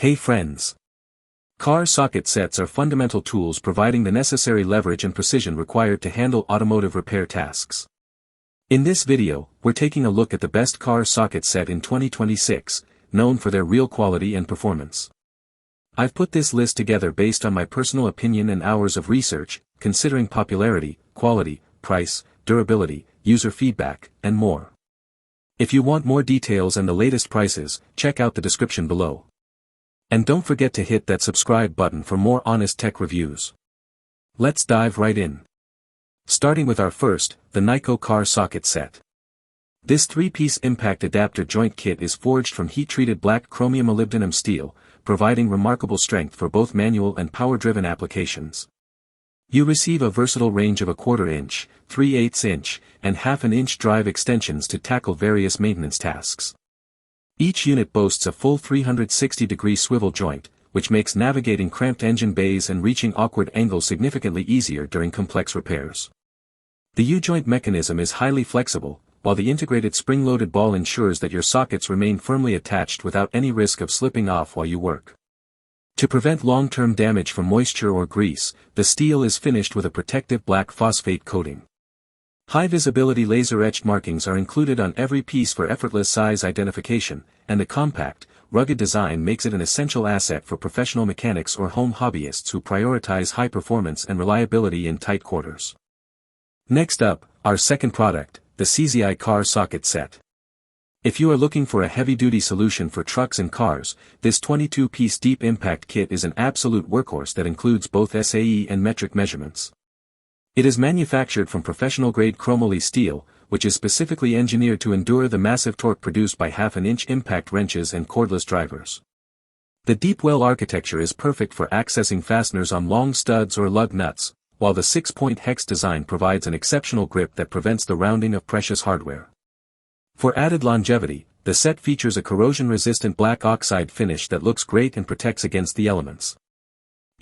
Hey friends! Car socket sets are fundamental tools providing the necessary leverage and precision required to handle automotive repair tasks. In this video, we're taking a look at the best car socket set in 2026, known for their real quality and performance. I've put this list together based on my personal opinion and hours of research, considering popularity, quality, price, durability, user feedback, and more. If you want more details and the latest prices, check out the description below. And don't forget to hit that subscribe button for more honest tech reviews. Let's dive right in. Starting with our first, the Neiko Car Socket Set. This 3-piece impact adapter joint kit is forged from heat-treated black chromium molybdenum steel, providing remarkable strength for both manual and power-driven applications. You receive a versatile range of 1/4 inch, 3/8 inch, and 1/2 inch drive extensions to tackle various maintenance tasks. Each unit boasts a full 360-degree swivel joint, which makes navigating cramped engine bays and reaching awkward angles significantly easier during complex repairs. The U-joint mechanism is highly flexible, while the integrated spring-loaded ball ensures that your sockets remain firmly attached without any risk of slipping off while you work. To prevent long-term damage from moisture or grease, the steel is finished with a protective black phosphate coating. High-visibility laser-etched markings are included on every piece for effortless size identification, and the compact, rugged design makes it an essential asset for professional mechanics or home hobbyists who prioritize high performance and reliability in tight quarters. Next up, our second product, the Seesii Car Socket Set. If you are looking for a heavy-duty solution for trucks and cars, this 22-piece deep impact kit is an absolute workhorse that includes both SAE and metric measurements. It is manufactured from professional-grade chromoly steel, which is specifically engineered to endure the massive torque produced by 1/2 inch impact wrenches and cordless drivers. The deep well architecture is perfect for accessing fasteners on long studs or lug nuts, while the 6-point hex design provides an exceptional grip that prevents the rounding of precious hardware. For added longevity, the set features a corrosion-resistant black oxide finish that looks great and protects against the elements.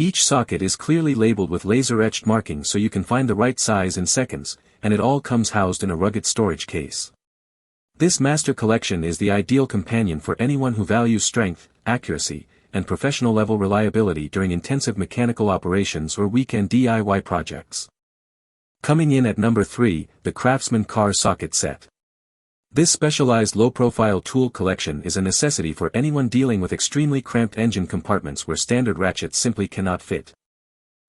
Each socket is clearly labeled with laser-etched markings so you can find the right size in seconds, and it all comes housed in a rugged storage case. This master collection is the ideal companion for anyone who values strength, accuracy, and professional-level reliability during intensive mechanical operations or weekend DIY projects. Coming in at number 3, the Craftsman Car Socket Set. This specialized low-profile tool collection is a necessity for anyone dealing with extremely cramped engine compartments where standard ratchets simply cannot fit.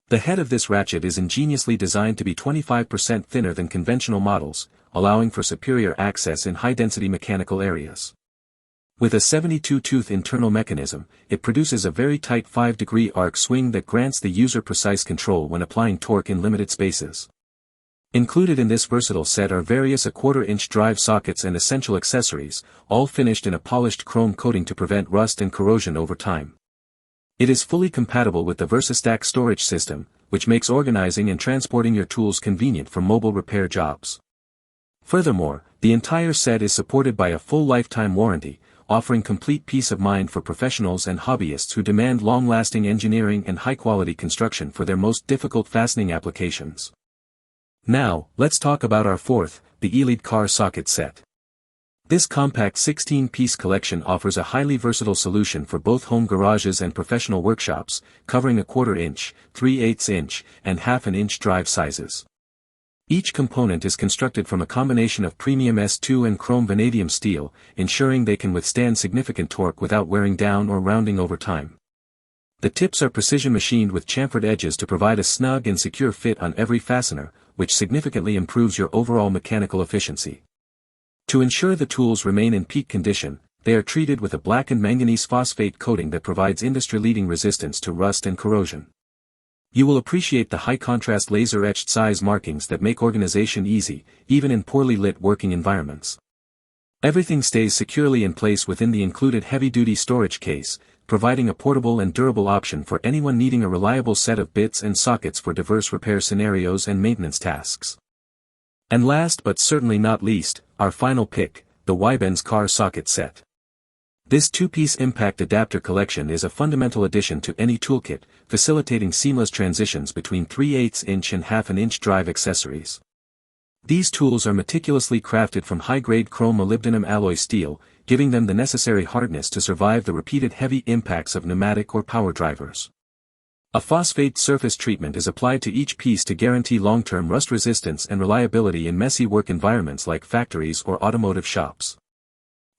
The head of this ratchet is ingeniously designed to be 25% thinner than conventional models, allowing for superior access in high-density mechanical areas. With a 72-tooth internal mechanism, it produces a very tight 5-degree arc swing that grants the user precise control when applying torque in limited spaces. Included in this versatile set are various 1/4 inch drive sockets and essential accessories, all finished in a polished chrome coating to prevent rust and corrosion over time. It is fully compatible with the VersaStack storage system, which makes organizing and transporting your tools convenient for mobile repair jobs. Furthermore, the entire set is supported by a full lifetime warranty, offering complete peace of mind for professionals and hobbyists who demand long-lasting engineering and high-quality construction for their most difficult fastening applications. Now, let's talk about our fourth, the Seesii Car Socket Set. This compact 16-piece collection offers a highly versatile solution for both home garages and professional workshops, covering 1/4 inch, 3/8 inch, and 1/2 inch drive sizes. Each component is constructed from a combination of premium S2 and chrome vanadium steel, ensuring they can withstand significant torque without wearing down or rounding over time. The tips are precision machined with chamfered edges to provide a snug and secure fit on every fastener, which significantly improves your overall mechanical efficiency. To ensure the tools remain in peak condition, they are treated with a blackened manganese phosphate coating that provides industry-leading resistance to rust and corrosion. You will appreciate the high-contrast laser-etched size markings that make organization easy, even in poorly lit working environments. Everything stays securely in place within the included heavy-duty storage case, providing a portable and durable option for anyone needing a reliable set of bits and sockets for diverse repair scenarios and maintenance tasks. And last but certainly not least, our final pick, the Seesii Car Socket Set. This 2-piece impact adapter collection is a fundamental addition to any toolkit, facilitating seamless transitions between 3/8 inch and 1/2 inch drive accessories. These tools are meticulously crafted from high-grade chrome molybdenum alloy steel, giving them the necessary hardness to survive the repeated heavy impacts of pneumatic or power drivers. A phosphate surface treatment is applied to each piece to guarantee long-term rust resistance and reliability in messy work environments like factories or automotive shops.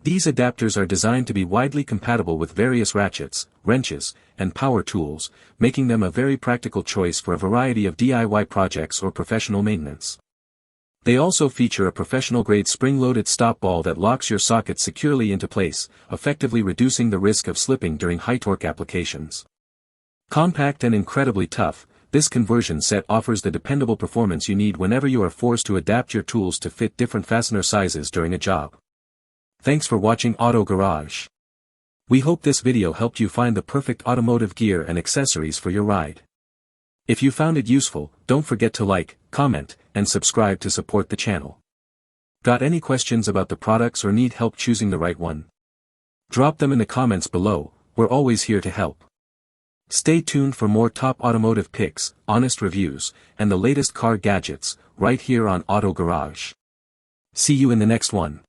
These adapters are designed to be widely compatible with various ratchets, wrenches, and power tools, making them a very practical choice for a variety of DIY projects or professional maintenance. They also feature a professional-grade spring-loaded stop ball that locks your socket securely into place, effectively reducing the risk of slipping during high-torque applications. Compact and incredibly tough, this conversion set offers the dependable performance you need whenever you are forced to adapt your tools to fit different fastener sizes during a job. Thanks for watching Auto Garage. We hope this video helped you find the perfect automotive gear and accessories for your ride. If you found it useful, don't forget to like, comment, and subscribe to support the channel. Got any questions about the products or need help choosing the right one? Drop them in the comments below, we're always here to help. Stay tuned for more top automotive picks, honest reviews, and the latest car gadgets, right here on Auto Garage. See you in the next one.